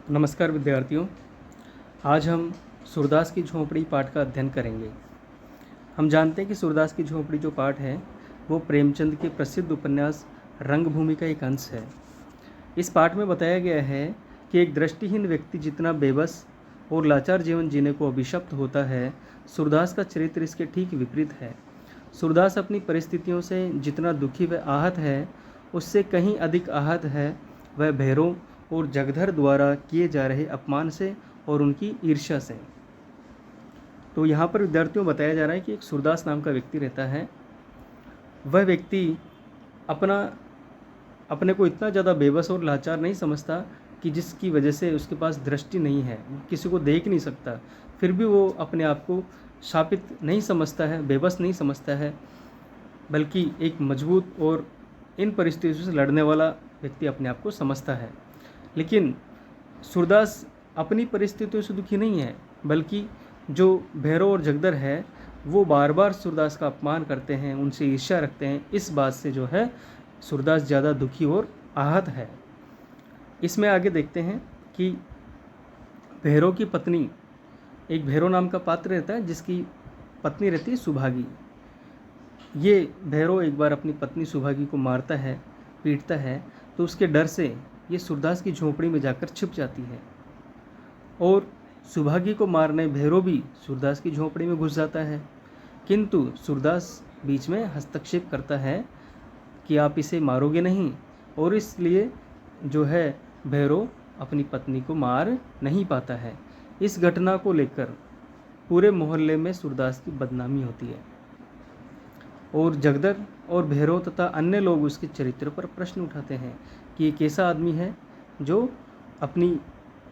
नमस्कार विद्यार्थियों। आज हम सूरदास की झोंपड़ी पाठ का अध्ययन करेंगे। हम जानते हैं कि सूरदास की झोंपड़ी जो पाठ है वो प्रेमचंद के प्रसिद्ध उपन्यास रंगभूमि का एक अंश है। इस पाठ में बताया गया है कि एक दृष्टिहीन व्यक्ति जितना बेबस और लाचार जीवन जीने को अभिशप्त होता है, सूरदास का चरित्र इसके ठीक विपरीत है। सूरदास अपनी परिस्थितियों से जितना दुखी व आहत है, उससे कहीं अधिक आहत है वह भैरों और जगधर द्वारा किए जा रहे अपमान से और उनकी ईर्ष्या से। तो यहाँ पर विद्यार्थियों बताया जा रहा है कि एक सूरदास नाम का व्यक्ति रहता है। वह व्यक्ति अपने को इतना ज़्यादा बेबस और लाचार नहीं समझता कि जिसकी वजह से उसके पास दृष्टि नहीं है, किसी को देख नहीं सकता। फिर भी वो अपने आप को शापित नहीं समझता है, बेबस नहीं समझता है, बल्कि एक मजबूत और इन परिस्थितियों से लड़ने वाला व्यक्ति अपने आप को समझता है। लेकिन सूरदास अपनी परिस्थितियों से दुखी नहीं है, बल्कि जो भैरव और जगदर है वो बार बार सूरदास का अपमान करते हैं, उनसे ईर्ष्या रखते हैं। इस बात से जो है सूरदास ज़्यादा दुखी और आहत है। इसमें आगे देखते हैं कि भैरव की पत्नी, एक भैरव नाम का पात्र रहता है जिसकी पत्नी रहती है सुभागी। ये भैरव एक बार अपनी पत्नी सुभागी को मारता है, पीटता है, तो उसके डर से ये सूरदास की झोंपड़ी में जाकर छिप जाती है और सुभागी को मारने भैरव भी सूरदास की झोंपड़ी में घुस जाता है। किंतु सूरदास बीच में हस्तक्षेप करता है कि आप इसे मारोगे नहीं, और इसलिए जो है भैरव अपनी पत्नी को मार नहीं पाता है। इस घटना को लेकर पूरे मोहल्ले में सूरदास की बदनामी होती है और जगदर और भैरव तथा अन्य लोग उसके चरित्र पर प्रश्न उठाते हैं कि ये कैसा आदमी है जो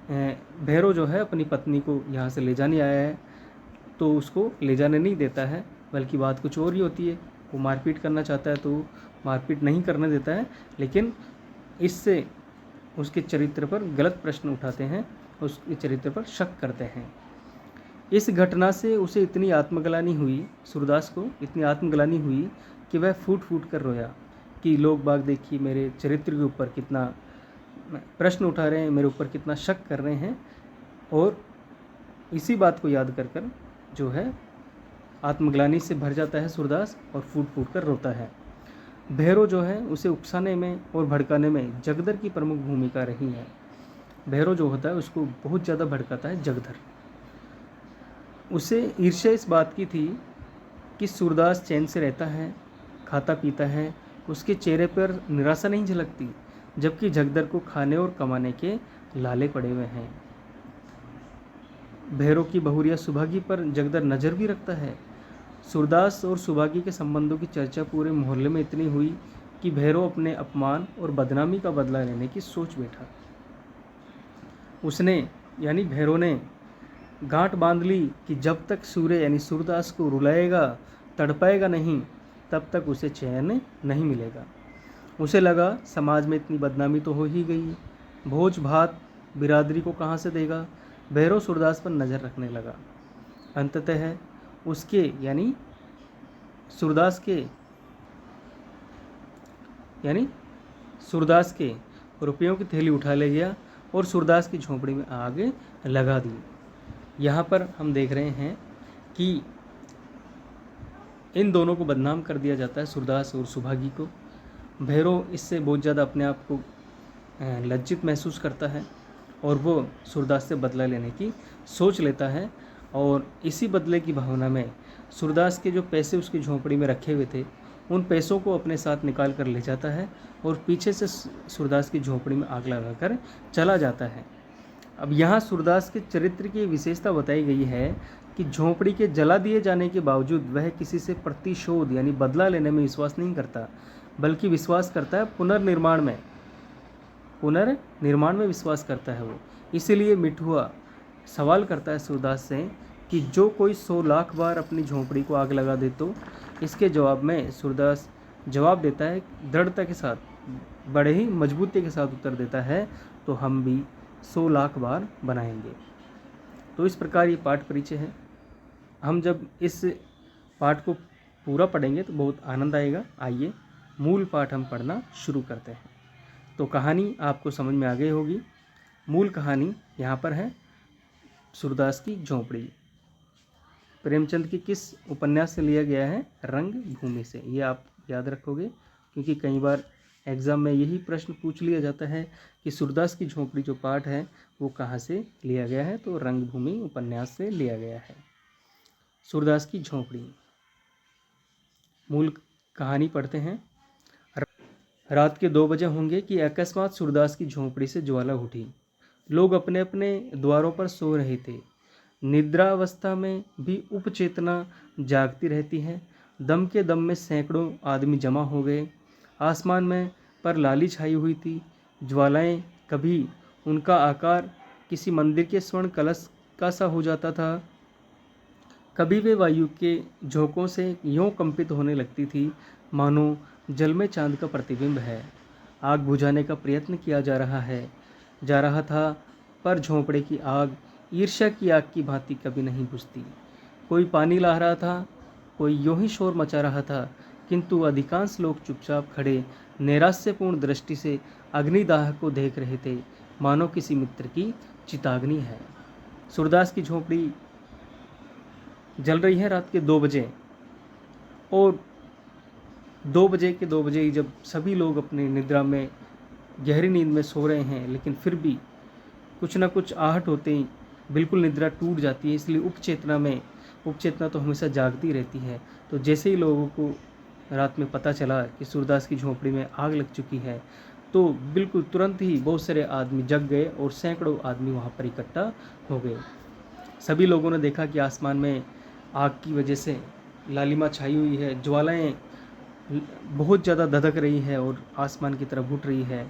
भैरव जो है अपनी पत्नी को यहाँ से ले जाने आया है, तो उसको ले जाने नहीं देता है, बल्कि बात कुछ और ही होती है। वो मारपीट करना चाहता है तो मारपीट नहीं करने देता है, लेकिन इससे उसके चरित्र पर गलत प्रश्न उठाते हैं, उसके चरित्र पर शक करते हैं। इस घटना से उसे इतनी आत्मग्लानि हुई, सूरदास को इतनी आत्मग्लानि हुई कि वह फूट फूट कर रोया कि लोग बाग देखिए मेरे चरित्र के ऊपर कितना प्रश्न उठा रहे हैं, मेरे ऊपर कितना शक कर रहे हैं। और इसी बात को याद कर कर जो है आत्मग्लानि से भर जाता है सूरदास और फूट फूट कर रोता है। भैरव जो है उसे उकसाने में और भड़काने में जगदर की प्रमुख भूमिका रही है। भैरव जो होता है उसको बहुत ज़्यादा भड़काता है जगदर। उसे ईर्ष्या इस बात की थी कि सूरदास चैन से रहता है, खाता पीता है, उसके चेहरे पर निराशा नहीं झलकती, जबकि जगदर को खाने और कमाने के लाले पड़े हुए हैं। भैरव की बहुरिया सुभागी पर जगदर नज़र भी रखता है। सूरदास और सुभागी के संबंधों की चर्चा पूरे मोहल्ले में इतनी हुई कि भैरव अपने अपमान और बदनामी का बदला लेने की सोच बैठा। उसने यानी भैरव ने गांठ बांध ली कि जब तक सूर्य यानी सूरदास को रुलाएगा, तड़पाएगा नहीं, तब तक उसे चैन नहीं मिलेगा। उसे लगा समाज में इतनी बदनामी तो हो ही गई, भोज भात बिरादरी को कहाँ से देगा। भैरव सूरदास पर नज़र रखने लगा। अंततः उसके यानी सूरदास के रुपयों की थैली उठा ले गया और सूरदास की झोंपड़ी में आग लगा दी। यहाँ पर हम देख रहे हैं कि इन दोनों को बदनाम कर दिया जाता है, सूरदास और सुभागी को। भैरव इससे बहुत ज़्यादा अपने आप को लज्जित महसूस करता है और वो सूरदास से बदला लेने की सोच लेता है, और इसी बदले की भावना में सूरदास के जो पैसे उसकी झोंपड़ी में रखे हुए थे उन पैसों को अपने साथ निकाल कर ले जाता है और पीछे से सूरदास की झोंपड़ी में आग लगाकर चला जाता है। अब यहाँ सूरदास के चरित्र की विशेषता बताई गई है कि झोंपड़ी के जला दिए जाने के बावजूद वह किसी से प्रतिशोध यानी बदला लेने में विश्वास नहीं करता, बल्कि विश्वास करता है पुनर्निर्माण में विश्वास करता है वो। इसीलिए मिठुआ सवाल करता है सूरदास से कि जो कोई 100 लाख बार अपनी झोंपड़ी को आग लगा दे तो। इसके जवाब में सूरदास जवाब देता है दृढ़ता के साथ, बड़े ही मजबूती के साथ उत्तर देता है, तो हम भी 100 लाख बार बनाएंगे। तो इस प्रकार ये पाठ परिचय है। हम जब इस पाठ को पूरा पढ़ेंगे तो बहुत आनंद आएगा। आइए मूल पाठ हम पढ़ना शुरू करते हैं। तो कहानी आपको समझ में आ गई होगी। मूल कहानी यहाँ पर है सूरदास की झोंपड़ी। प्रेमचंद की किस उपन्यास से लिया गया है? रंग भूमि से। ये आप याद रखोगे क्योंकि कई बार एग्ज़ाम में यही प्रश्न पूछ लिया जाता है कि सूरदास की झोंपड़ी जो पाठ है वो कहाँ से लिया गया है, तो रंगभूमि उपन्यास से लिया गया है। सूरदास की झोंपड़ी, मूल कहानी पढ़ते हैं। रात के 2 बजे होंगे कि अकस्मात सूरदास की झोंपड़ी से ज्वाला उठी। लोग अपने अपने द्वारों पर सो रहे थे। निद्रावस्था में भी उपचेतना जागती रहती है। दम के दम में सैकड़ों आदमी जमा हो गए। आसमान में पर लाली छाई हुई थी। ज्वालाएं, कभी उनका आकार किसी मंदिर के स्वर्ण कलश का सा हो जाता था, कभी वे वायु के झोंकों से यूं कंपित होने लगती थी मानो जल में चांद का प्रतिबिंब है। आग बुझाने का प्रयत्न किया जा रहा था, पर झोंपड़े की आग ईर्ष्या की आग की भांति कभी नहीं बुझती। कोई पानी ला रहा था, कोई यूं ही शोर मचा रहा था, किंतु अधिकांश लोग चुपचाप खड़े नैराश्यपूर्ण दृष्टि से अग्निदाह को देख रहे थे, मानो किसी मित्र की चिताग्नि है। सूरदास की झोंपड़ी जल रही है रात के 2 बजे, और 2 बजे ही जब सभी लोग अपनी निद्रा में, गहरी नींद में सो रहे हैं, लेकिन फिर भी कुछ ना कुछ आहट होते ही बिल्कुल निद्रा टूट जाती है। इसलिए उपचेतना तो हमेशा जागती रहती है। तो जैसे ही लोगों को रात में पता चला कि सूरदास की झोंपड़ी में आग लग चुकी है, तो बिल्कुल तुरंत ही बहुत सारे आदमी जग गए और सैकड़ों आदमी वहाँ पर इकट्ठा हो गए। सभी लोगों ने देखा कि आसमान में आग की वजह से लालिमा छाई हुई है, ज्वालाएं बहुत ज़्यादा धधक रही है और आसमान की तरफ उठ रही है।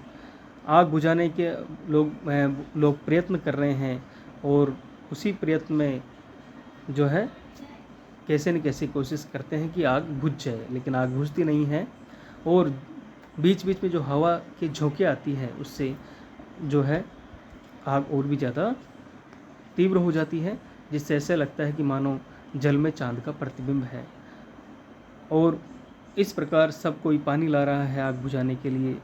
आग बुझाने के लोग प्रयत्न कर रहे हैं, और उसी प्रयत्न में जो है कैसे न कैसे कोशिश करते हैं कि आग बुझ जाए, लेकिन आग बुझती नहीं है। और बीच बीच में जो हवा के झोंके आती है, उससे जो है आग और भी ज़्यादा तीव्र हो जाती है, जिससे ऐसा लगता है कि मानो जल में चांद का प्रतिबिंब है। और इस प्रकार सब कोई पानी ला रहा है आग बुझाने के लिए,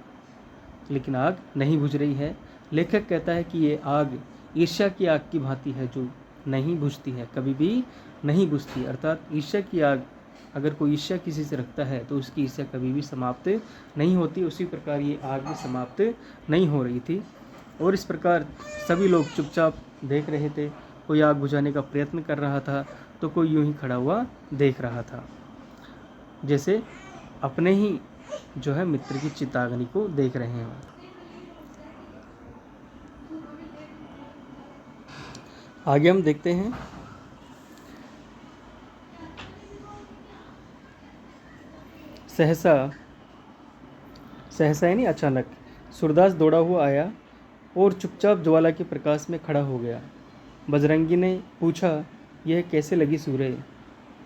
लेकिन आग नहीं बुझ रही है। लेखक कहता है कि ये आग ईर्ष्या की आग की भांति है, जो नहीं बुझती है, कभी भी नहीं बुझती। अर्थात ईर्ष्या की आग, अगर कोई ईर्ष्या किसी से रखता है तो उसकी ईर्ष्या कभी भी समाप्त नहीं होती। उसी प्रकार ये आग भी समाप्त नहीं हो रही थी, और इस प्रकार सभी लोग चुपचाप देख रहे थे। कोई आग बुझाने का प्रयत्न कर रहा था, तो कोई यूं ही खड़ा हुआ देख रहा था, जैसे अपने ही जो है मित्र की चिताग्नि को देख रहे हैं। आगे हम देखते हैं सहसा यानी अचानक सूरदास दौड़ा हुआ आया और चुपचाप ज्वाला के प्रकाश में खड़ा हो गया। बजरंगी ने पूछा, यह कैसे लगी सूरज?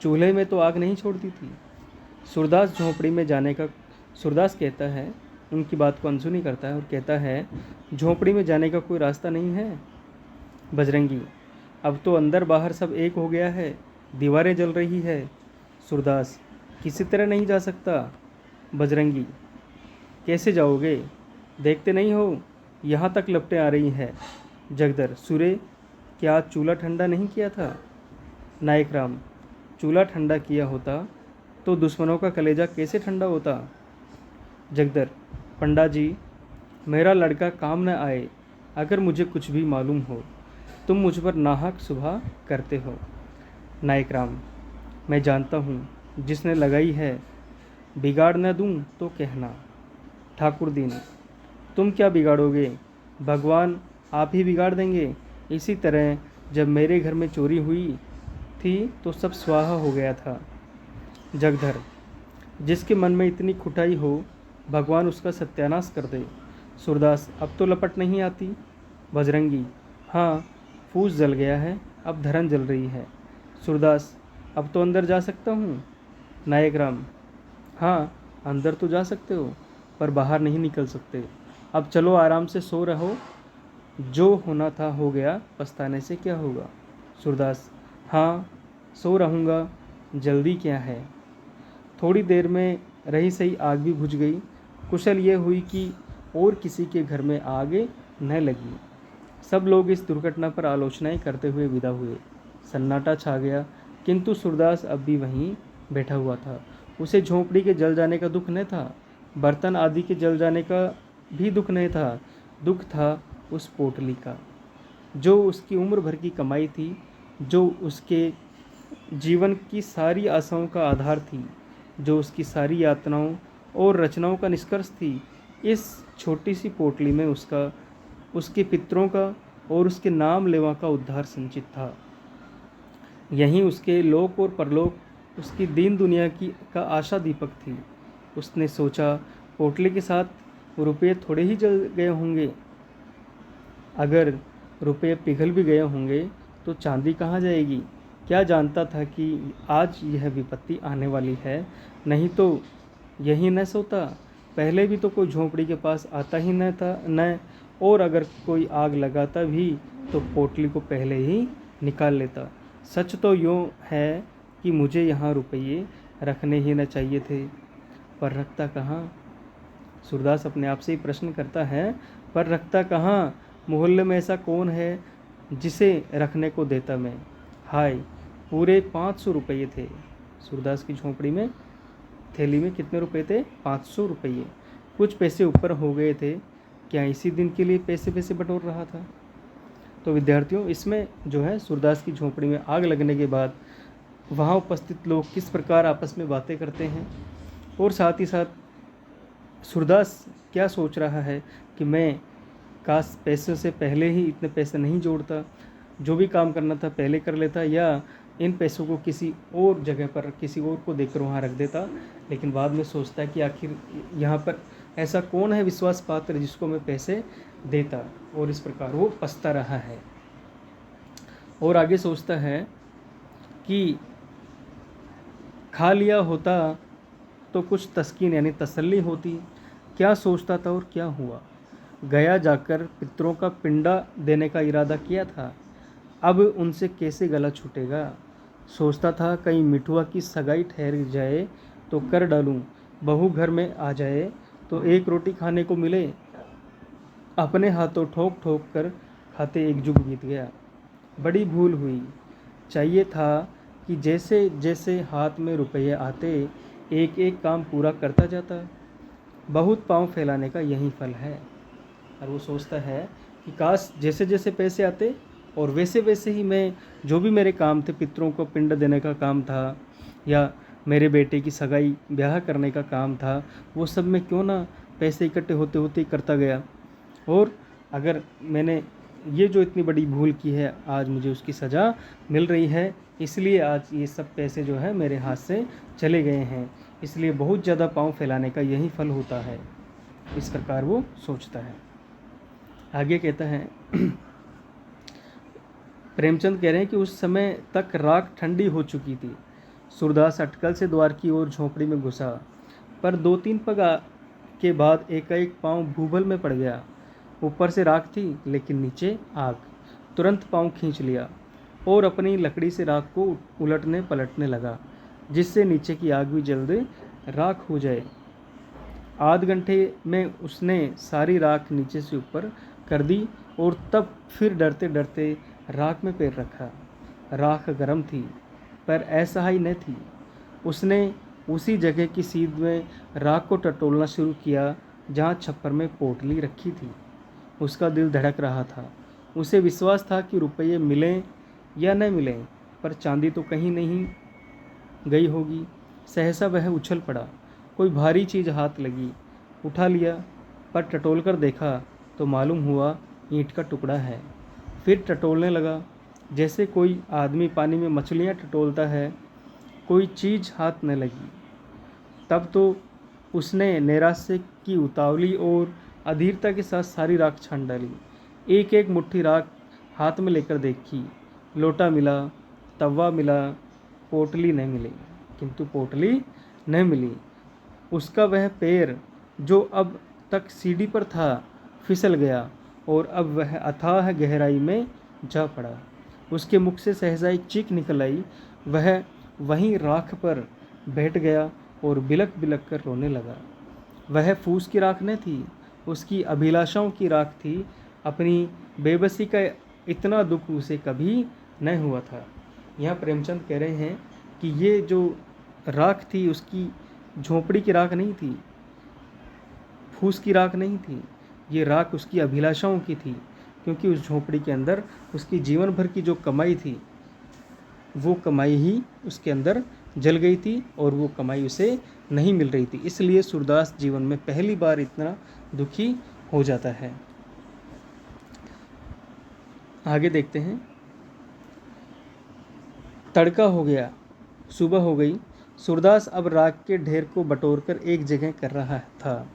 चूल्हे में तो आग नहीं छोड़ती थी। सूरदास कहता है, उनकी बात को अनसुनी करता है और कहता है, झोंपड़ी में जाने का कोई रास्ता नहीं है। बजरंगी, अब तो अंदर बाहर सब एक हो गया है, दीवारें जल रही है। सूरदास, किसी तरह नहीं जा सकता। बजरंगी, कैसे जाओगे? देखते नहीं हो यहाँ तक लपटें आ रही है। जगदर, सूर्य, क्या चूल्हा ठंडा नहीं किया था? नायक राम, चूल्हा ठंडा किया होता तो दुश्मनों का कलेजा कैसे ठंडा होता? जगदर, पंडा जी, मेरा लड़का काम न आए, अगर मुझे कुछ भी मालूम हो। तुम मुझ पर नाहक सुबह करते हो। नायक राम, मैं जानता हूँ, जिसने लगाई है, बिगाड़ न दूँ तो कहना। ठाकुर दीन, तुम क्या बिगाड़ोगे? भगवान आप ही बिगाड़ देंगे। इसी तरह जब मेरे घर में चोरी हुई थी तो सब स्वाहा हो गया था। जगधर, जिसके मन में इतनी खुटाई हो, भगवान उसका सत्यानाश कर दे। सूरदास, अब तो लपट नहीं आती। बजरंगी, हाँ, फूस जल गया है, अब धरन जल रही है। सूरदास, अब तो अंदर जा सकता हूँ। नायक राम, हाँ, अंदर तो जा सकते हो, पर बाहर नहीं निकल सकते। अब चलो, आराम से सो रहो, जो होना था हो गया, पछताने से क्या होगा। सूरदास, हाँ, सो रहूँगा, जल्दी क्या है। थोड़ी देर में रही सही आग भी बुझ गई। कुशल ये हुई कि और किसी के घर में आग न लगी। सब लोग इस दुर्घटना पर आलोचनाएं करते हुए विदा हुए। सन्नाटा छा गया, किंतु सूरदास अब भी वहीं बैठा हुआ था। उसे झोंपड़ी के जल जाने का दुख न था, बर्तन आदि के जल जाने का भी दुख नहीं था। दुख था उस पोटली का, जो उसकी उम्र भर की कमाई थी, जो उसके जीवन की सारी आशाओं का आधार थी, जो उसकी सारी यातनाओं और रचनाओं का निष्कर्ष थी। इस छोटी सी पोटली में उसका, उसके पितरों का और उसके नाम लेवा का उद्धार संचित था। यहीं उसके लोक और परलोक, उसकी दीन दुनिया की का आशा दीपक थी। उसने सोचा, पोटली के साथ रुपये थोड़े ही जल गए होंगे। अगर रुपये पिघल भी गए होंगे तो चांदी कहाँ जाएगी। क्या जानता था कि आज यह विपत्ति आने वाली है, नहीं तो यही न सोता। पहले भी तो कोई झोंपड़ी के पास आता ही न था न, और अगर कोई आग लगाता भी तो पोटली को पहले ही निकाल लेता। सच तो यूँ है कि मुझे यहाँ रुपये रखने ही न चाहिए थे, पर रखता कहाँ। सूरदास अपने आप से ही प्रश्न करता है, पर रखता कहाँ। मोहल्ले में ऐसा कौन है जिसे रखने को देता मैं। हाय, पूरे 500 रुपये थे सूरदास की झोंपड़ी में। थैली में कितने रुपए थे? 500 रुपये। कुछ पैसे ऊपर हो गए थे। क्या इसी दिन के लिए पैसे पैसे बटोर रहा था? तो विद्यार्थियों, इसमें जो है सूरदास की झोंपड़ी में आग लगने के बाद वहाँ उपस्थित लोग किस प्रकार आपस में बातें करते हैं, और साथ ही साथ सूरदास क्या सोच रहा है कि मैं काश पैसों से पहले ही इतने पैसे नहीं जोड़ता, जो भी काम करना था पहले कर लेता, या इन पैसों को किसी और जगह पर किसी और को देकर वहाँ रख देता। लेकिन बाद में सोचता है कि आखिर यहाँ पर ऐसा कौन है विश्वास पात्र जिसको मैं पैसे देता, और इस प्रकार वो पछता रहा है। और आगे सोचता है कि खा लिया होता तो कुछ तस्कीन यानी तसल्ली होती। क्या सोचता था और क्या हुआ। गया जाकर पितरों का पिंडा देने का इरादा किया था। अब उनसे कैसे गला छूटेगा। सोचता था कहीं मिठुआ की सगाई ठहर जाए तो कर डालूं, बहू घर में आ जाए तो एक रोटी खाने को मिले। अपने हाथों ठोक ठोक कर खाते एक जुग बीत गया। बड़ी भूल हुई। चाहिए था कि जैसे जैसे हाथ में रुपये आते एक एक काम पूरा करता जाता। बहुत पाँव फैलाने का यही फल है। और वो सोचता है कि काश जैसे जैसे पैसे आते और वैसे वैसे ही मैं जो भी मेरे काम थे, पितरों को पिंड देने का काम था या मेरे बेटे की सगाई ब्याह करने का काम था, वो सब मैं क्यों ना पैसे इकट्ठे होते होते ही करता गया। और अगर मैंने ये जो इतनी बड़ी भूल की है, आज मुझे उसकी सज़ा मिल रही है, इसलिए आज ये सब पैसे जो है मेरे हाथ से चले गए हैं। इसलिए बहुत ज़्यादा पाँव फैलाने का यही फल होता है। इस प्रकार वो सोचता है। आगे कहता है प्रेमचंद कह रहे हैं कि उस समय तक राख ठंडी हो चुकी थी। सूरदास अटकल से द्वार की ओर झोंपड़ी में घुसा, पर 2-3 पग के बाद एकाएक पाँव भूभल में पड़ गया। ऊपर से राख थी लेकिन नीचे आग। तुरंत पाँव खींच लिया और अपनी लकड़ी से राख को उलटने पलटने लगा, जिससे नीचे की आग भी जल्द राख हो जाए। आध घंटे में उसने सारी राख नीचे से ऊपर कर दी और तब फिर डरते डरते राख में पैर रखा। राख गर्म थी पर असहाय न थी। उसने उसी जगह की सीध में राख को टटोलना शुरू किया जहाँ छप्पर में पोटली रखी थी। उसका दिल धड़क रहा था। उसे विश्वास था कि रुपये मिलें या न मिलें, पर चांदी तो कहीं नहीं गई होगी। सहसा वह उछल पड़ा। कोई भारी चीज़ हाथ लगी। उठा लिया, पर टटोल कर देखा तो मालूम हुआ ईंट का टुकड़ा है। फिर टटोलने लगा जैसे कोई आदमी पानी में मछलियाँ टटोलता है। कोई चीज़ हाथ न लगी। तब तो उसने नैराश्य की उतावली और अधीरता के साथ सारी राख छान डाली। एक एक मुट्ठी राख हाथ में लेकर देखी। लोटा मिला, तवा मिला, पोटली नहीं मिली। किंतु पोटली नहीं मिली। उसका वह पैर जो अब तक सीढ़ी पर था फिसल गया और अब वह अथाह गहराई में जा पड़ा। उसके मुख से सहसा एक चीख निकल आई। वह वहीं राख पर बैठ गया और बिलक बिलक कर रोने लगा। वह फूस की राख न थी, उसकी अभिलाषाओं की राख थी। अपनी बेबसी का इतना दुख उसे कभी न हुआ था। यहाँ प्रेमचंद कह रहे हैं कि ये जो राख थी उसकी झोंपड़ी की राख नहीं थी, फूस की राख नहीं थी, ये राख उसकी अभिलाषाओं की थी, क्योंकि उस झोंपड़ी के अंदर उसकी जीवन भर की जो कमाई थी वो कमाई ही उसके अंदर जल गई थी और वो कमाई उसे नहीं मिल रही थी। इसलिए सूरदास जीवन में पहली बार इतना दुखी हो जाता है। आगे देखते हैं। तड़का हो गया, सुबह हो गई। सूरदास अब राख के ढेर को बटोरकर एक जगह कर रहा था।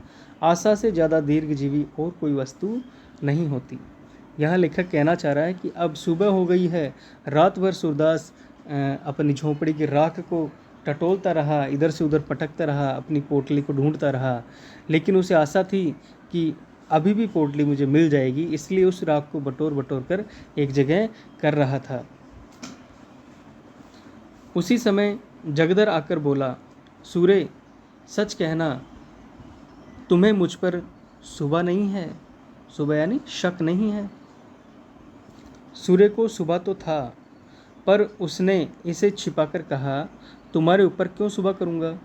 आशा से ज़्यादा दीर्घजीवी और कोई वस्तु नहीं होती। यहाँ लेखक कहना चाह रहा है कि अब सुबह हो गई है। रात भर सूरदास अपनी झोंपड़ी की राख को टटोलता रहा, इधर से उधर पटकता रहा, अपनी पोटली को ढूंढता रहा, लेकिन उसे आशा थी कि अभी भी पोटली मुझे मिल जाएगी, इसलिए उस राख को बटोर बटोर कर एक जगह कर रहा था। उसी समय जगदर आकर बोला, सूरे, सच कहना, तुम्हें मुझ पर सुबह नहीं है? सुबह यानी शक नहीं है? सूर्य को सुबह तो था, पर उसने इसे छिपाकर कहा, तुम्हारे ऊपर क्यों सुबह करूँगा?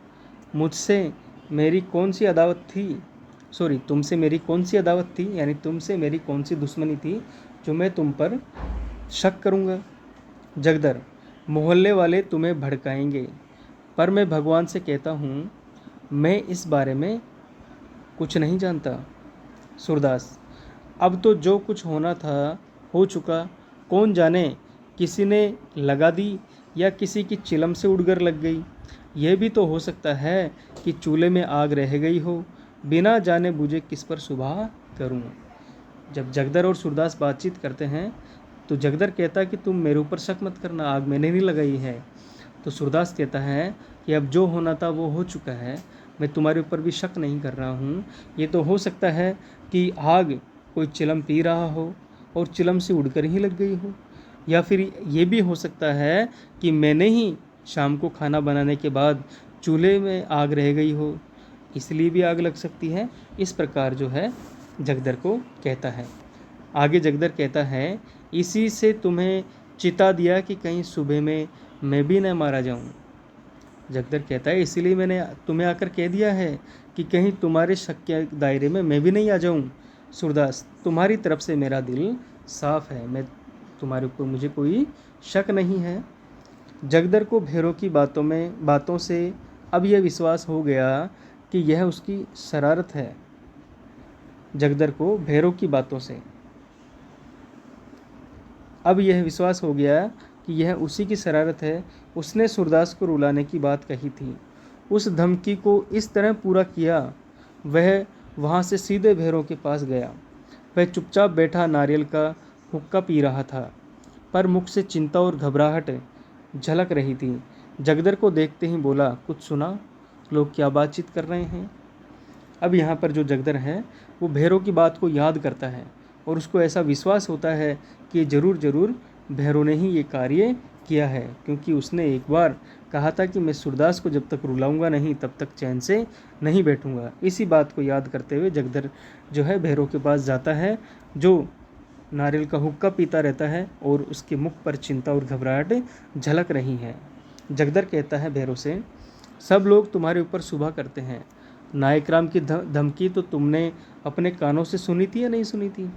मुझसे मेरी कौन सी अदावत थी? तुमसे मेरी कौन सी अदावत थी, यानी तुमसे मेरी कौन सी दुश्मनी थी जो मैं तुम पर शक करूँगा? जगदर, मोहल्ले वाले तुम्हें भड़काएंगे, पर मैं भगवान से कहता हूँ मैं इस बारे में कुछ नहीं जानता। सूरदास, अब तो जो कुछ होना था हो चुका। कौन जाने किसी ने लगा दी या किसी की चिलम से उड़कर लग गई। यह भी तो हो सकता है कि चूल्हे में आग रह गई हो। बिना जाने बूझे किस पर सुबह करूं। जब जगदर और सूरदास बातचीत करते हैं तो जगदर कहता है कि तुम मेरे ऊपर शक मत करना, आग मैंने नहीं लगाई है। तो सूरदास कहता है कि अब जो होना था वो हो चुका है, मैं तुम्हारे ऊपर भी शक नहीं कर रहा हूँ। ये तो हो सकता है कि आग कोई चिलम पी रहा हो और चिलम से उड़कर ही लग गई हो, या फिर ये भी हो सकता है कि मैंने ही शाम को खाना बनाने के बाद चूल्हे में आग रह गई हो, इसलिए भी आग लग सकती है। इस प्रकार जो है जगदर को कहता है। आगे जगदर कहता है, इसी से तुम्हें चिता दिया कि कहीं सुबह में मैं भी न मारा जाऊं। जगदर कहता है, इसीलिए मैंने तुम्हें आकर कह दिया है कि कहीं तुम्हारे शक के दायरे में मैं भी नहीं आ जाऊं। सूरदास, तुम्हारी तरफ से मेरा दिल साफ है, मैं तुम्हारे ऊपर मुझे कोई शक नहीं है। जगदर को भैरव की बातों से अब यह विश्वास हो गया कि यह उसकी शरारत है। जगदर को भैरव की बातों से अब यह विश्वास हो गया कि यह उसी की शरारत है। उसने सूरदास को रुलाने की बात कही थी, उस धमकी को इस तरह पूरा किया। वह वहाँ से सीधे भैरव के पास गया। वह चुपचाप बैठा नारियल का हुक्का पी रहा था, पर मुख से चिंता और घबराहट झलक रही थी। जगदर को देखते ही बोला, कुछ सुना? लोग क्या बातचीत कर रहे हैं? अब यहाँ पर जो जगदर है वो भैरव की बात को याद करता है और उसको ऐसा विश्वास होता है कि ज़रूर भैरव ने ही ये कार्य किया है, क्योंकि उसने एक बार कहा था कि मैं सूरदास को जब तक रुलाऊंगा नहीं तब तक चैन से नहीं बैठूंगा। इसी बात को याद करते हुए जगदर जो है भैरव के पास जाता है, जो नारियल का हुक्का पीता रहता है और उसके मुख पर चिंता और घबराहट झलक रही है। जगदर कहता है भैरव से, सब लोग तुम्हारे ऊपर सुबह करते हैं। नायकराम की धमकी तो तुमने अपने कानों से सुनी थी या नहीं सुनी थी?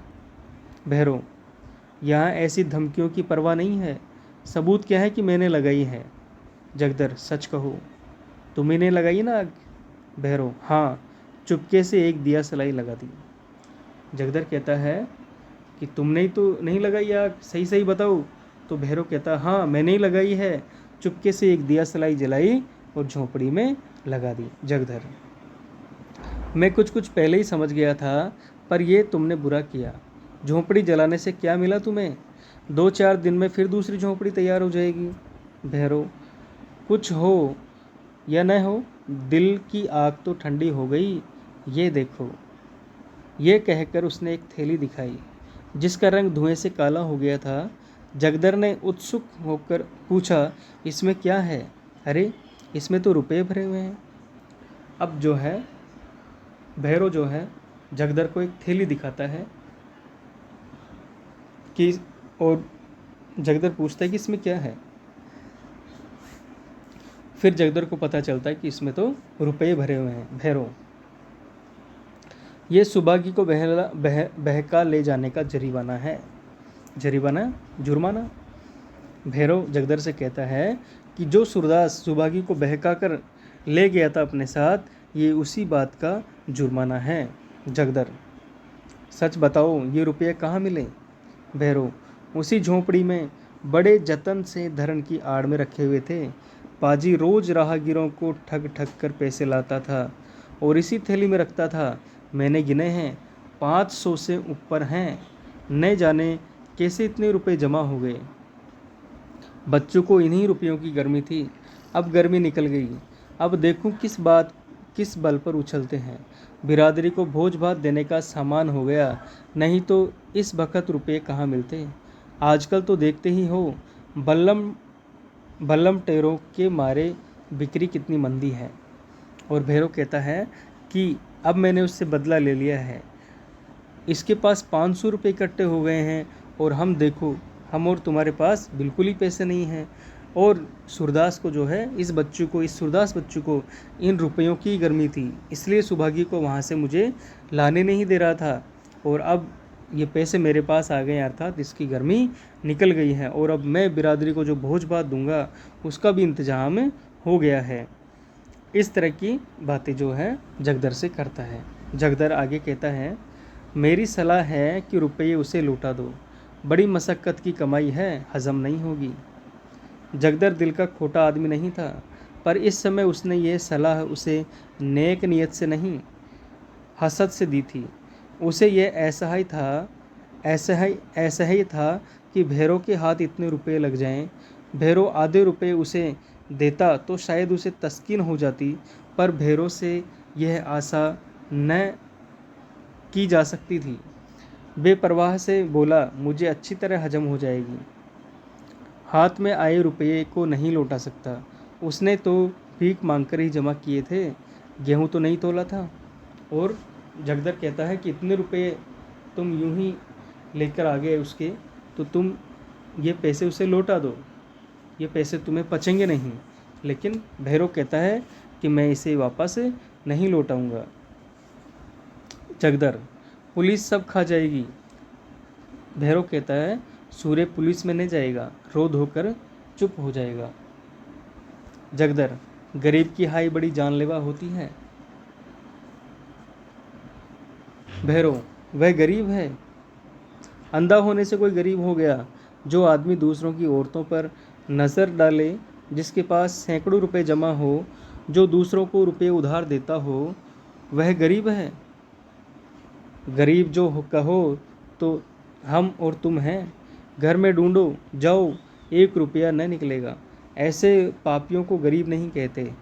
भैरव, यहाँ ऐसी धमकियों की परवाह नहीं है, सबूत क्या है कि मैंने लगाई है। जगदर, सच कहो, तुम्ही ने लगाई ना आग? भैरव, हाँ, चुपके से एक दिया सलाई लगा दी। जगदर कहता है कि तुमने ही तो नहीं लगाई आग, सही सही बताओ। तो भैरव कहता, हाँ मैंने ही लगाई है, चुपके से एक दिया सलाई जलाई और झोंपड़ी में लगा दी। जगदर, मैं कुछ पहले ही समझ गया था, पर यह तुमने बुरा किया। झोंपड़ी जलाने से क्या मिला तुम्हें? 2-4 दिन में फिर दूसरी झोंपड़ी तैयार हो जाएगी। भैरव, कुछ हो या न हो, दिल की आग तो ठंडी हो गई, ये देखो। ये कहकर उसने एक थैली दिखाई जिसका रंग धुएं से काला हो गया था। जगदर ने उत्सुक होकर पूछा, इसमें क्या है? अरे, इसमें तो रुपए भरे हुए हैं। अब जो है भैरव जो है जगदर को एक थैली दिखाता है कि और जगदर पूछता है कि इसमें क्या है। फिर जगदर को पता चलता है कि इसमें तो रुपये भरे हुए हैं। भैरव, ये सुभागी को बहका ले जाने का जरिमाना है। जरिमाना, जुर्माना। भैरव जगदर से कहता है कि जो सूरदास सुभागी को बहका कर ले गया था अपने साथ, ये उसी बात का जुर्माना है। जगदर, सच बताओ ये रुपये कहाँ मिले। भैरव, उसी झोंपड़ी में बड़े जतन से धरण की आड़ में रखे हुए थे। पाजी रोज राहगीरों को ठग ठग कर पैसे लाता था और इसी थैली में रखता था। मैंने गिने हैं, 500 से ऊपर हैं। न जाने कैसे इतने रुपए जमा हो गए। बच्चों को इन्हीं रुपयों की गर्मी थी, अब गर्मी निकल गई। अब देखूं किस बल पर उछलते हैं। बिरादरी को भोज भात देने का सामान हो गया, नहीं तो इस वक्त रुपये कहाँ मिलते। आजकल तो देखते ही हो, बल्लम टेरों के मारे बिक्री कितनी मंदी है। और भैरव कहता है कि अब मैंने उससे बदला ले लिया है। इसके पास 500 रुपये इकट्ठे हो गए हैं और हम और तुम्हारे पास बिल्कुल ही पैसे नहीं हैं। और सूरदास को जो है, इस सूरदास बच्चों को इन रुपयों की गर्मी थी, इसलिए सुभागी को वहाँ से मुझे लाने नहीं दे रहा था। और अब ये पैसे मेरे पास आ गए, अर्थात इसकी गर्मी निकल गई है। और अब मैं बिरादरी को जो भोज भात दूंगा उसका भी इंतजाम हो गया है। इस तरह की बातें जो है जगदर से करता है। जगदर आगे कहता है, मेरी सलाह है कि रुपये उसे लौटा दो। बड़ी मशक्क़त की कमाई है, हजम नहीं होगी। जगदर दिल का खोटा आदमी नहीं था, पर इस समय उसने ये सलाह उसे नेक नियत से नहीं, हसद से दी थी। उसे यह ऐसा ही था कि भैरव के हाथ इतने रुपए लग जाएं। भैरव आधे रुपए उसे देता तो शायद उसे तस्कीन हो जाती, पर भैरव से यह आशा न की जा सकती थी। बेपरवाह से बोला, मुझे अच्छी तरह हजम हो जाएगी। हाथ में आए रुपये को नहीं लौटा सकता। उसने तो भीख मांगकर ही जमा किए थे, गेहूं तो नहीं तोला था। और जगदर कहता है कि इतने रुपये तुम यूं ही लेकर आ गए उसके, तो तुम ये पैसे उसे लौटा दो, ये पैसे तुम्हें पचेंगे नहीं। लेकिन भैरव कहता है कि मैं इसे वापस नहीं लौटाऊंगा। जगदर, पुलिस सब खा जाएगी। भैरव कहता है, सूर्य पुलिस में नहीं जाएगा, रो धोकर चुप हो जाएगा। जगदर, गरीब की हाय बड़ी जानलेवा होती है। भैरव, वह गरीब है। अंधा होने से कोई गरीब हो गया। जो आदमी दूसरों की औरतों पर नज़र डाले, जिसके पास सैकड़ों रुपए जमा हो, जो दूसरों को रुपए उधार देता हो, वह गरीब है। गरीब कहो तो हम और तुम हैं। घर में ढूंढो, जाओ, 1 रुपया न निकलेगा। ऐसे पापियों को गरीब नहीं कहते।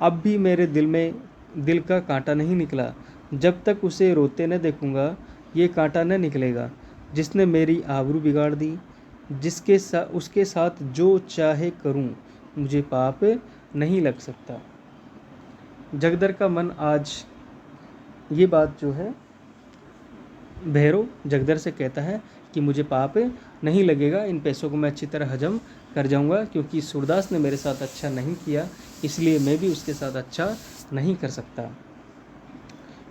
अब भी मेरे दिल का कांटा नहीं निकला। जब तक उसे रोते न देखूंगा, ये कांटा न निकलेगा। जिसने मेरी आबरू बिगाड़ दी, उसके साथ जो चाहे करूं, मुझे पाप नहीं लग सकता। जगदर का मन आज ये बात जो है, भैरव जगदर से कहता है कि मुझे पाप नहीं लगेगा, इन पैसों को मैं अच्छी तरह हजम कर जाऊंगा, क्योंकि सूरदास ने मेरे साथ अच्छा नहीं किया, इसलिए मैं भी उसके साथ अच्छा नहीं कर सकता।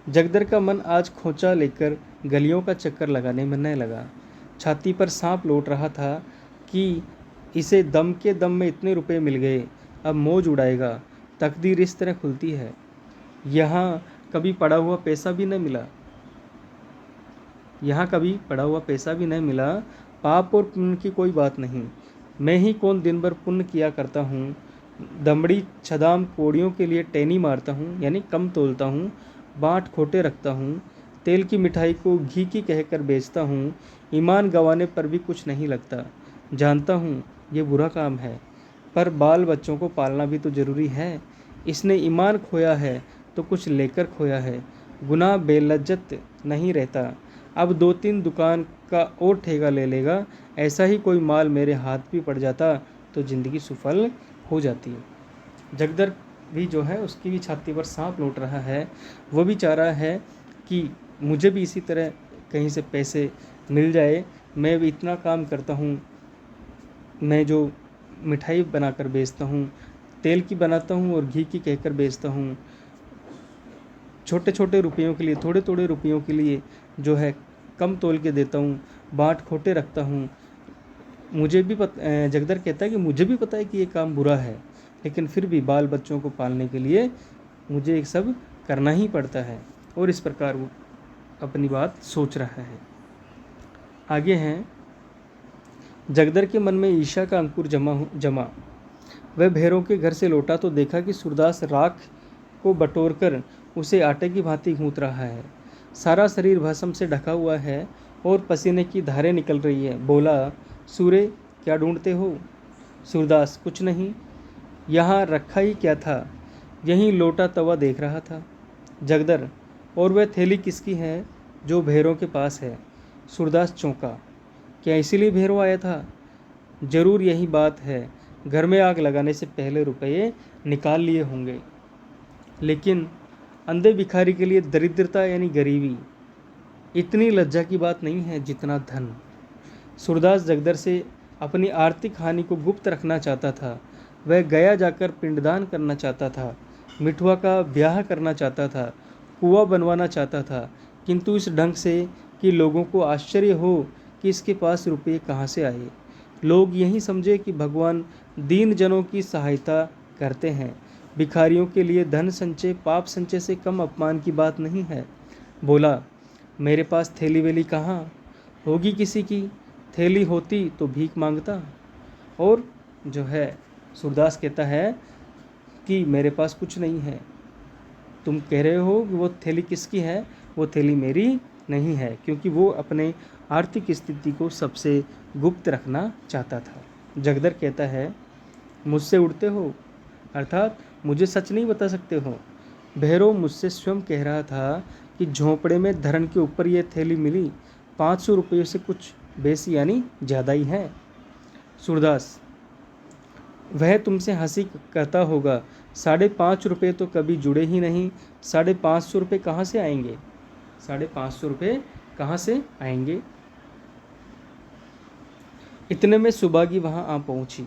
जगदर का मन आज खोंचा लेकर गलियों का चक्कर लगाने में न लगा। छाती पर सांप लौट रहा था कि इसे दम के दम में इतने रुपए मिल गए, अब मौज उड़ाएगा। तकदीर इस तरह खुलती है। यहाँ कभी पड़ा हुआ पैसा भी न मिला। पाप और पुण्य की कोई बात नहीं। मैं ही कौन दिन भर पुण्य किया करता हूँ। दमड़ी छदाम कोड़ियों के लिए टैनी मारता हूँ, यानी कम तोलता हूँ। बाँट खोटे रखता हूँ। तेल की मिठाई को घी की कहकर बेचता हूँ। ईमान गंवाने पर भी कुछ नहीं लगता। जानता हूँ ये बुरा काम है, पर बाल बच्चों को पालना भी तो ज़रूरी है। इसने ईमान खोया है तो कुछ लेकर खोया है। गुनाह बेलज्जत नहीं रहता। अब 2-3 दुकान का और ठेका ले लेगा। ऐसा ही कोई माल मेरे हाथ भी पड़ जाता तो ज़िंदगी सफल हो जाती। जगदर भी जो है, उसकी भी छाती पर सांप लौट रहा है। वो भी चाह रहा है कि मुझे भी इसी तरह कहीं से पैसे मिल जाए, मैं भी इतना काम करता हूँ, मैं जो मिठाई बनाकर बेचता हूँ, तेल की बनाता हूँ और घी की कहकर बेचता हूँ, छोटे छोटे रुपयों के लिए, थोड़े थोड़े रुपयों के लिए जो है कम तोल के देता हूँ, बाट खोटे रखता हूँ। मुझे भी जगदर कहता है कि मुझे भी पता है कि ये काम बुरा है, लेकिन फिर भी बाल बच्चों को पालने के लिए मुझे एक सब करना ही पड़ता है। और इस प्रकार वो अपनी बात सोच रहा है। आगे हैं, जगदर के मन में ईर्ष्या का अंकुर जमा। वह भैरों के घर से लौटा तो देखा कि सूरदास राख को बटोरकर उसे आटे की भांति गूंथ रहा है। सारा शरीर भस्म से ढका हुआ है और पसीने की धारें निकल रही है। बोला, सूरे क्या ढूंढते हो? सूरदास, कुछ नहीं, यहाँ रखा ही क्या था, यहीं लोटा तवा देख रहा था। जगदर, और वह थैली किसकी है जो भैरों के पास है? सूरदास चौंका, क्या इसीलिए भैरव आया था? जरूर यही बात है, घर में आग लगाने से पहले रुपये निकाल लिए होंगे। लेकिन अंधे भिखारी के लिए दरिद्रता यानी गरीबी इतनी लज्जा की बात नहीं है जितना धन। सूरदास जगदर से अपनी आर्थिक हानि को गुप्त रखना चाहता था। वह गया जाकर पिंडदान करना चाहता था, मिठुआ का ब्याह करना चाहता था, कुआं बनवाना चाहता था, किंतु इस ढंग से कि लोगों को आश्चर्य हो कि इसके पास रुपये कहाँ से आए। लोग यही समझे कि भगवान दीन जनों की सहायता करते हैं। भिखारियों के लिए धन संचय पाप संचय से कम अपमान की बात नहीं है। बोला, मेरे पास थैली वेली कहाँ होगी किसी की, थैली होती तो भीख मांगता। और जो है सूरदास कहता है कि मेरे पास कुछ नहीं है, तुम कह रहे हो कि वो थैली किसकी है, वो थैली मेरी नहीं है, क्योंकि वो अपने आर्थिक स्थिति को सबसे गुप्त रखना चाहता था। जगदर कहता है, मुझसे उड़ते हो, अर्थात मुझे सच नहीं बता सकते हो। भैरव मुझसे स्वयं कह रहा था कि झोंपड़े में धरण के ऊपर ये थैली मिली, 500 रुपये से कुछ बेसी यानी ज़्यादा ही है। सूरदास, वह तुमसे हंसी करता होगा, 5.5 रुपये तो कभी जुड़े ही नहीं, 550 रुपये कहाँ से आएंगे? 550 रुपये कहाँ से आएंगे? इतने में सुबागी वहाँ आ पहुँची।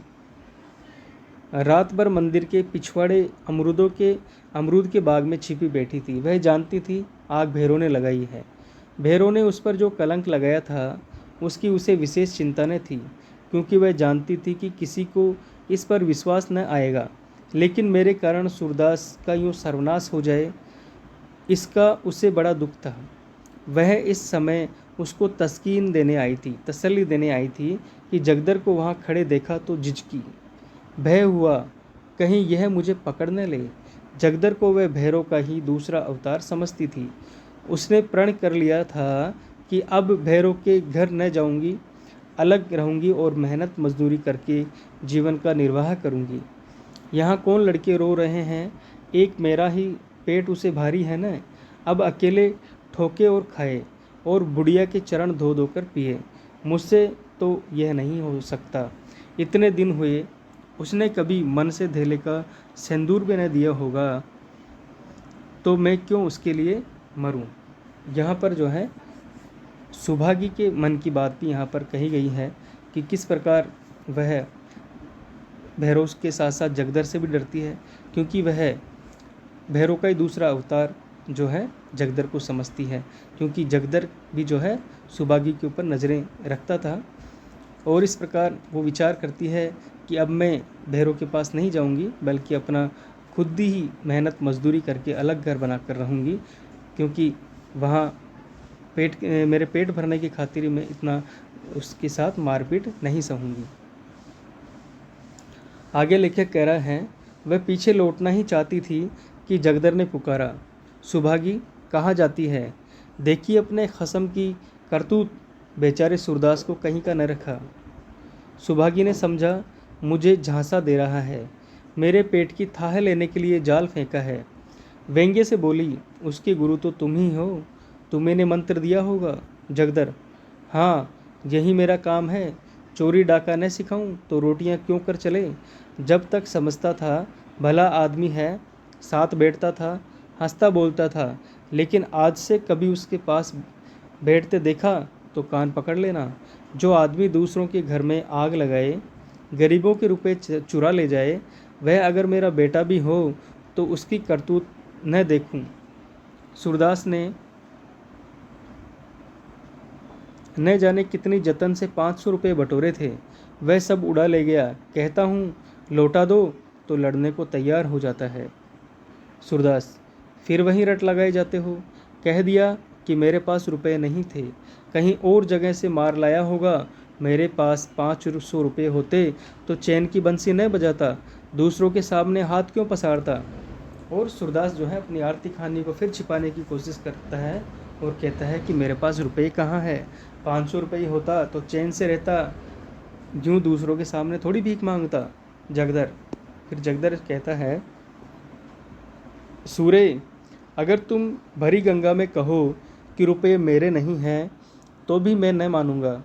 रात भर मंदिर के पिछवाड़े अमरूद के बाग में छिपी बैठी थी। वह जानती थी आग भैरों ने लगाई है। भैरों ने उस पर जो कलंक लगाया था उसकी उसे विशेष चिंता न थी, क्योंकि वह जानती थी कि किसी को इस पर विश्वास न आएगा। लेकिन मेरे कारण सूरदास का यूँ सर्वनाश हो जाए, इसका उसे बड़ा दुख था। वह इस समय उसको तस्कीन देने आई थी, तसल्ली देने आई थी कि जगदर को वहाँ खड़े देखा तो झिझकी, भय हुआ कहीं यह मुझे पकड़ न ले। जगदर को वह भैरव का ही दूसरा अवतार समझती थी। उसने प्रण कर लिया था कि अब भैरव के घर न जाऊंगी, अलग रहूंगी और मेहनत मजदूरी करके जीवन का निर्वाह करूंगी। यहाँ कौन लड़के रो रहे हैं, एक मेरा ही पेट उसे भारी है न। अब अकेले ठोके और खाए और बुढ़िया के चरण धो धोकर पिए, मुझसे तो यह नहीं हो सकता। इतने दिन हुए उसने कभी मन से धेले का सिंदूर भी न दिया होगा, तो मैं क्यों उसके लिए मरूं। यहाँ पर जो है सुभागी के मन की बात भी यहाँ पर कही गई है कि किस प्रकार वह भैरव के साथ साथ जगदर से भी डरती है, क्योंकि वह भैरव का ही दूसरा अवतार जो है जगदर को समझती है, क्योंकि जगदर भी जो है सुभागी के ऊपर नज़रें रखता था। और इस प्रकार वो विचार करती है कि अब मैं भैरव के पास नहीं जाऊंगी, बल्कि अपना खुद ही मेहनत मजदूरी करके अलग घर बनाकर रहूंगी, क्योंकि वहाँ मेरे पेट भरने की खातिर मैं इतना उसके साथ मारपीट नहीं सहूँगी। आगे लेखक कह रहा है, वह पीछे लौटना ही चाहती थी कि जगदर ने पुकारा, सुभागी कहाँ जाती है? देखिए अपने खसम की करतूत, बेचारे सूरदास को कहीं का न रखा। सुभागी ने समझा मुझे झांसा दे रहा है, मेरे पेट की थाह लेने के लिए जाल फेंका है। व्यंग्य से बोली, उसके गुरु तो तुम ही हो, तुम्हें ने मंत्र दिया होगा। जगदर, हाँ यही मेरा काम है, चोरी डाका न सिखाऊं तो रोटियां क्यों कर चले। जब तक समझता था भला आदमी है, साथ बैठता था, हंसता बोलता था, लेकिन आज से कभी उसके पास बैठते देखा तो कान पकड़ लेना। जो आदमी दूसरों के घर में आग लगाए, गरीबों के रुपए चुरा ले जाए, वह अगर मेरा बेटा भी हो तो उसकी करतूत न देखूं। सूरदास ने न जाने कितनी जतन से 500 रुपये बटोरे थे, वह सब उड़ा ले गया। कहता हूँ लौटा दो तो लड़ने को तैयार हो जाता है। सूरदास, फिर वहीं रट लगाए जाते हो। कह दिया कि मेरे पास रुपए नहीं थे, कहीं और जगह से मार लाया होगा। मेरे पास 500 रुपये होते तो चैन की बंसी न बजाता, दूसरों के सामने हाथ क्यों पसारता। और सूरदास जो है अपनी आर्थिक हानि को फिर छिपाने की कोशिश करता है और कहता है कि मेरे पास रुपये कहाँ है, 500 रुपये होता तो चैन से रहता, यूँ दूसरों के सामने थोड़ी भीख मांगता। जगदर, फिर जगदर कहता है, सूरे, अगर तुम भरी गंगा में कहो कि रुपये मेरे नहीं हैं तो भी मैं न मानूंगा।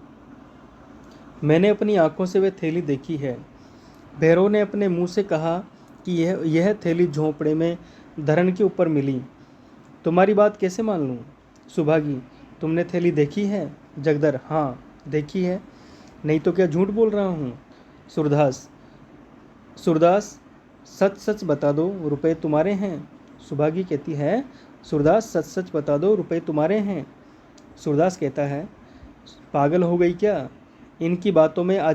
मैंने अपनी आंखों से वह थैली देखी है। भैरव ने अपने मुंह से कहा कि यह थैली झोंपड़े में धरन के ऊपर मिली। तुम्हारी बात कैसे मान लूँ? सुभागी, तुमने थैली देखी है? जगदर, हाँ देखी है, नहीं तो क्या झूठ बोल रहा हूँ। सूरदास, सच सच बता दो रुपए तुम्हारे हैं। सुभागी कहती है, सूरदास सच सच बता दो रुपए तुम्हारे हैं। सूरदास कहता है, पागल हो गई क्या? इनकी बातों में आ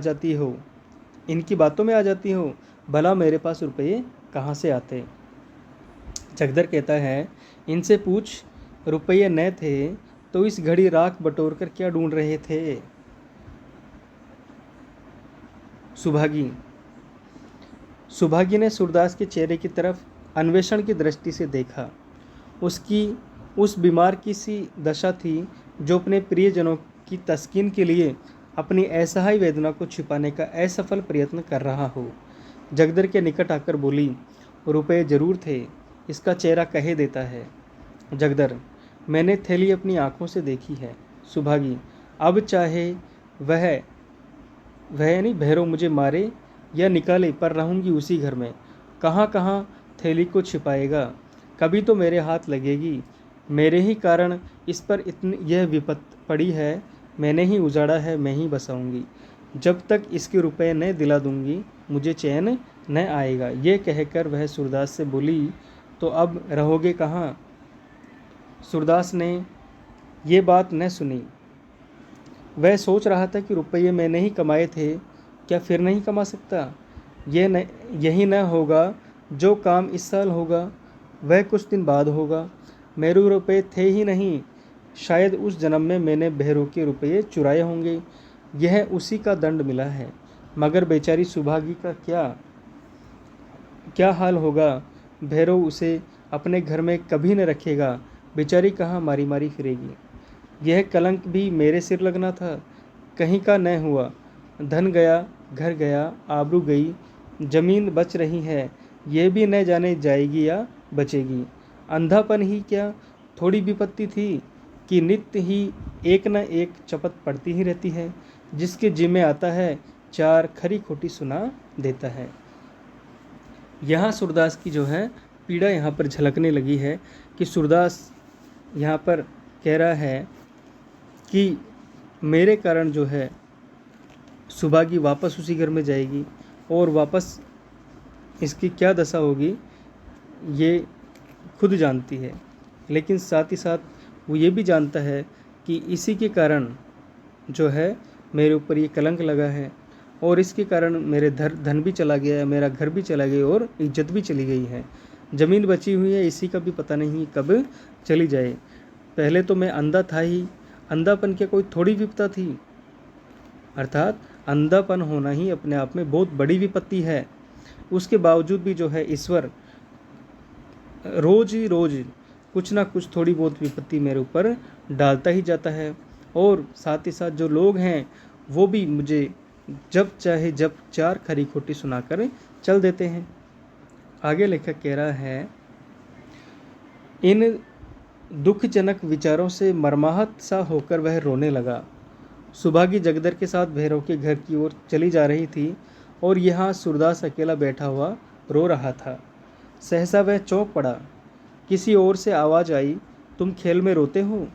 जाती हो, भला मेरे पास रुपये कहाँ से आते। जगदर कहता है, इनसे पूछ, रुपये न थे तो इस घड़ी राख बटोर कर क्या ढूंढ रहे थे। सुभागी ने सूरदास के चेहरे की तरफ अन्वेषण की दृष्टि से देखा। उसकी उस बीमार की सी दशा थी जो अपने प्रियजनों की तस्कीन के लिए अपनी असहाय वेदना को छिपाने का असफल प्रयत्न कर रहा हो। जगदर के निकट आकर बोली, रुपये जरूर थे, इसका चेहरा कहे देता है। जगदर, मैंने थैली अपनी आंखों से देखी है। सुभागी, अब चाहे वह नहीं भैरव मुझे मारे या निकाले, पर रहूंगी उसी घर में। कहाँ कहाँ थैली को छिपाएगा, कभी तो मेरे हाथ लगेगी। मेरे ही कारण इस पर इतनी यह विपत पड़ी है, मैंने ही उजाड़ा है, मैं ही बसाऊंगी। जब तक इसके रुपए न दिला दूंगी मुझे चैन न आएगा। ये कहकर वह सूरदास से बोली, तो अब रहोगे कहाँ? सूरदास ने ये बात न सुनी। वह सोच रहा था कि रुपये मैंने ही कमाए थे, क्या फिर नहीं कमा सकता? यही न होगा जो काम इस साल होगा वह कुछ दिन बाद होगा। मेरे रुपये थे ही नहीं, शायद उस जन्म में मैंने भैरव के रुपये चुराए होंगे। यह उसी का दंड मिला है। मगर बेचारी सुभागी का क्या हाल होगा? भैरव उसे अपने घर में कभी न रखेगा, बेचारी कहाँ मारी मारी फिरेगी। यह कलंक भी मेरे सिर लगना था, कहीं का न हुआ। धन गया, घर गया, आबरू गई, जमीन बच रही है, यह भी न जाने जाएगी या बचेगी। अंधापन ही क्या थोड़ी विपत्ति थी कि नित्य ही एक न एक चपत पड़ती ही रहती है, जिसके जिम्मे आता है चार खरी खोटी सुना देता है। यहाँ सूरदास की जो है पीड़ा यहाँ पर झलकने लगी है कि सूरदास यहाँ पर कह रहा है कि मेरे कारण जो है सुभागी वापस उसी घर में जाएगी और वापस इसकी क्या दशा होगी ये खुद जानती है, लेकिन साथ ही साथ वो ये भी जानता है कि इसी के कारण जो है मेरे ऊपर ये कलंक लगा है और इसके कारण मेरे धन भी चला गया है, मेरा घर भी चला गया और इज्जत भी चली गई है। ज़मीन बची हुई है, इसी का भी पता नहीं कब चली जाए। पहले तो मैं अंधा था ही, अंधापन क्या कोई थोड़ी विपत्ता थी? अर्थात अंधापन होना ही अपने आप में बहुत बड़ी विपत्ति है। उसके बावजूद भी जो है ईश्वर रोज ही रोज कुछ ना कुछ थोड़ी बहुत विपत्ति मेरे ऊपर डालता ही जाता है। और साथ ही साथ जो लोग हैं वो भी मुझे जब चाहे जब चार खरी खोटी सुनाकर चल देते हैं। आगे लेखक कह रहा है, इन दुखजनक विचारों से मर्माहत सा होकर वह रोने लगा। सुभागी जगदर के साथ भैरव के घर की ओर चली जा रही थी और यहाँ सूरदास अकेला बैठा हुआ रो रहा था। सहसा वह चौंक पड़ा। किसी ओर से आवाज़ आई, तुम खेल में रोते हो?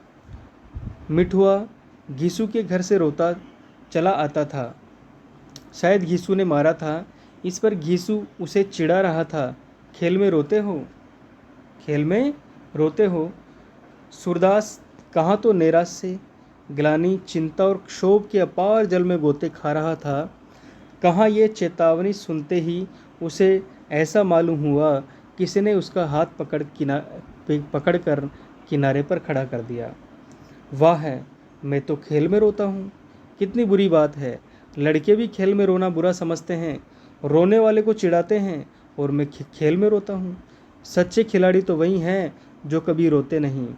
मिठुआ घीसू के घर से रोता चला आता था। शायद घीसू ने मारा था। इस पर घीसू उसे चिढ़ा रहा था। खेल में रोते हो, खेल में रोते हो। सूरदास कहाँ तो नैराश्य से, ग्लानि, चिंता और क्षोभ के अपार जल में गोते खा रहा था, कहाँ ये चेतावनी सुनते ही उसे ऐसा मालूम हुआ किसी ने उसका हाथ पकड़ कर किनारे पर खड़ा कर दिया। वाह है, मैं तो खेल में रोता हूँ, कितनी बुरी बात है। लड़के भी खेल में रोना बुरा समझते हैं, रोने वाले को चिढ़ाते हैं, और मैं खेल में रोता हूँ। सच्चे खिलाड़ी तो वही हैं जो कभी रोते नहीं,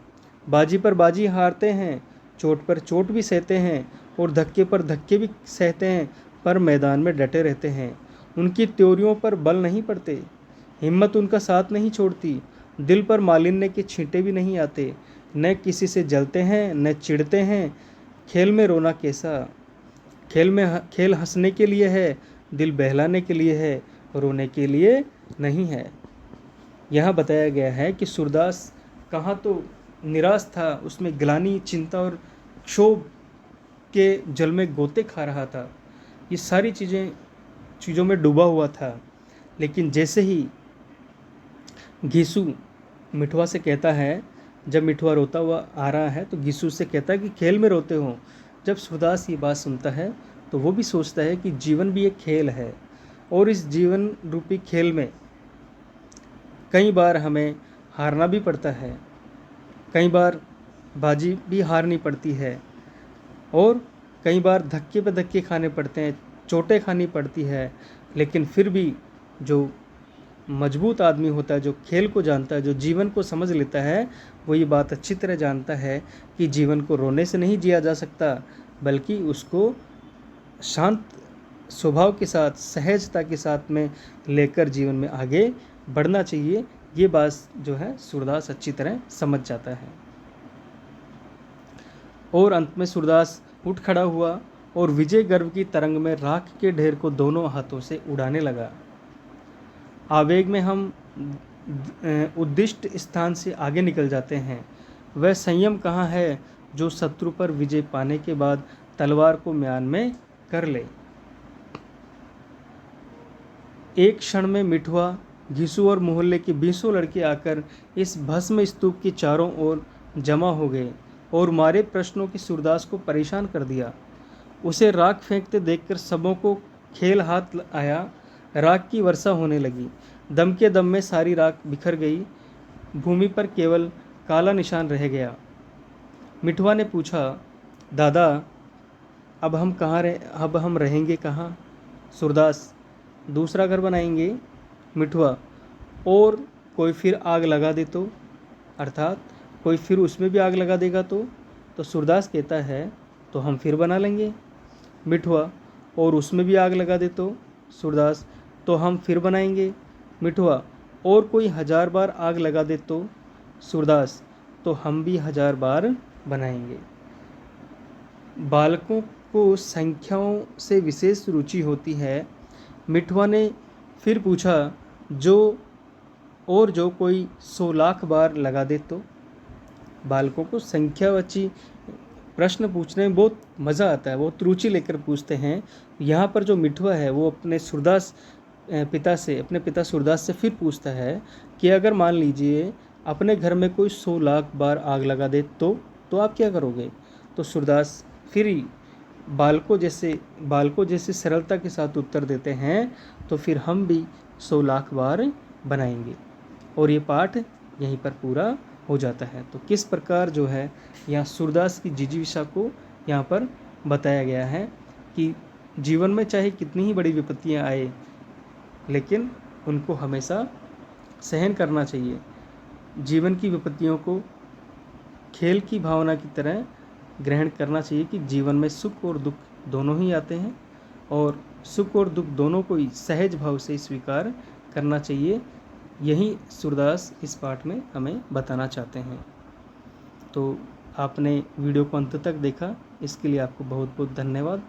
बाजी पर बाजी हारते हैं, चोट पर चोट भी सहते हैं और धक्के पर धक्के भी सहते हैं, पर मैदान में डटे रहते हैं। उनकी त्योरियों पर बल नहीं पड़ते, हिम्मत उनका साथ नहीं छोड़ती, दिल पर मालिन्य के छींटे भी नहीं आते, न किसी से जलते हैं न चिढ़ते हैं। खेल में रोना कैसा, खेल हंसने के लिए है, दिल बहलाने के लिए है, रोने के लिए नहीं है। यहाँ बताया गया है कि सूरदास कहाँ तो निराश था, उसमें ग्लानि, चिंता और क्षोभ के जल में गोते खा रहा था। ये सारी चीज़ों में डूबा हुआ था। लेकिन जैसे ही घीसू मिठवा से कहता है, जब मिठवा रोता हुआ आ रहा है तो घीसू से कहता है कि खेल में रोते हो। जब सूरदास ये बात सुनता है तो वो भी सोचता है कि जीवन भी एक खेल है, और इस जीवन रूपी खेल में कई बार हमें हारना भी पड़ता है, कई बार बाजी भी हारनी पड़ती है, और कई बार धक्के पे धक्के खाने पड़ते हैं, चोटें खानी पड़ती है। लेकिन फिर भी जो मजबूत आदमी होता है, जो खेल को जानता है, जो जीवन को समझ लेता है, वो ये बात अच्छी तरह जानता है कि जीवन को रोने से नहीं जिया जा सकता, बल्कि उसको शांत स्वभाव के साथ, सहजता के साथ में लेकर जीवन में आगे बढ़ना चाहिए। ये बात जो है सूरदास अच्छी तरह समझ जाता है। और अंत में सूरदास उठ खड़ा हुआ और विजय गर्व की तरंग में राख के ढेर को दोनों हाथों से उड़ाने लगा। आवेग में हम उद्दिष्ट स्थान से आगे निकल जाते हैं। वह संयम कहाँ है जो शत्रु पर विजय पाने के बाद तलवार को म्यान में कर ले। एक क्षण में मिठवा, घीसू और मोहल्ले के 20 लड़के आकर इस भस्म स्तूप के चारों ओर जमा हो गए और मारे प्रश्नों की सूरदास को परेशान कर दिया। उसे राख फेंकते देखकर सबों को खेल हाथ आया। राख की वर्षा होने लगी। दम के दम में सारी राख बिखर गई। भूमि पर केवल काला निशान रह गया। मिठवा ने पूछा, दादा, अब हम रहेंगे कहाँ? सूरदास, दूसरा घर बनाएंगे। मिठवा, और कोई फिर आग लगा दे तो? अर्थात कोई फिर उसमें भी आग लगा देगा तो सूरदास कहता है, तो हम फिर बना लेंगे। मिठवा, और उसमें भी आग लगा दे तो? सूरदास, तो हम फिर बनाएंगे। मिठवा, और कोई 1000 बार आग लगा दे तो? सूरदास, तो हम भी 1000 बार बनाएंगे। बालकों को संख्याओं से विशेष रुचि होती है। मिठवा ने फिर पूछा, जो कोई 100 लाख बार लगा दे तो? बालकों को संख्यावाची प्रश्न पूछने में बहुत मज़ा आता है, बहुत रुचि लेकर पूछते हैं। यहाँ पर जो मिठवा है वो अपने पिता सूरदास से फिर पूछता है कि अगर मान लीजिए अपने घर में कोई 100 लाख बार आग लगा दे तो आप क्या करोगे? तो सूरदास फिर बालकों जैसे सरलता के साथ उत्तर देते हैं, तो फिर हम भी 100 लाख बार बनाएंगे। और ये पाठ यहीं पर पूरा हो जाता है। तो किस प्रकार जो है यहाँ सूरदास की जिजीविषा को यहाँ पर बताया गया है कि जीवन में चाहे कितनी ही बड़ी विपत्तियाँ आए, लेकिन उनको हमेशा सहन करना चाहिए। जीवन की विपत्तियों को खेल की भावना की तरह ग्रहण करना चाहिए कि जीवन में सुख और दुख दोनों ही आते हैं, और सुख और दुख दोनों को ही सहज भाव से स्वीकार करना चाहिए। यही सूरदास इस पाठ में हमें बताना चाहते हैं। तो आपने वीडियो को अंत तक देखा, इसके लिए आपको बहुत बहुत धन्यवाद।